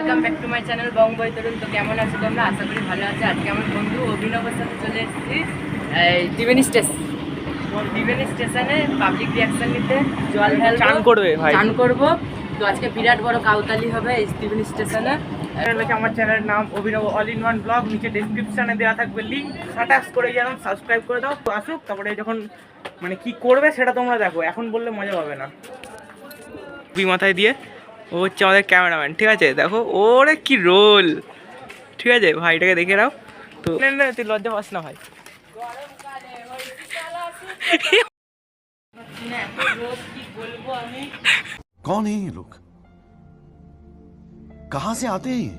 Welcome back to my channel Bong Boi Tarun. তো কেমন আছো তোমরা? আশা করি ভালো আছো। আজকে আমার বন্ধু অভিনবের সাথে চলে এসেছি ত্রিবেণী স্টেশনে পাবলিক রিয়াকশন নিতে। জল ঢালবো, চান করবে ভাই, চান করবো। তো আজকে বিরাট বড় কাউতালি হবে এই ত্রিবেণী স্টেশনে। আমার চ্যানেলের নাম অভিনব অল ইন ওয়ান ব্লগ। নিচে ডেসক্রিপশনে দেওয়া থাকবে লিঙ্ক, সাটাস করে যেমন সাবস্ক্রাইব করে দাও। তো আসুক, তারপরে যখন মানে কি করবে সেটা তোমরা দেখো, এখন বললে মজা পাবে না। মাথায় দিয়ে ও হচ্ছে আমাদের ক্যামেরাম্যান, ঠিক আছে? দেখো ওরে কি রোল, ঠিক আছে? ভাইটাকে দেখে নাও। তো তুই লজ্জা পাস না ভাই। कौन है ये लोग? कहां से आते हैं ये?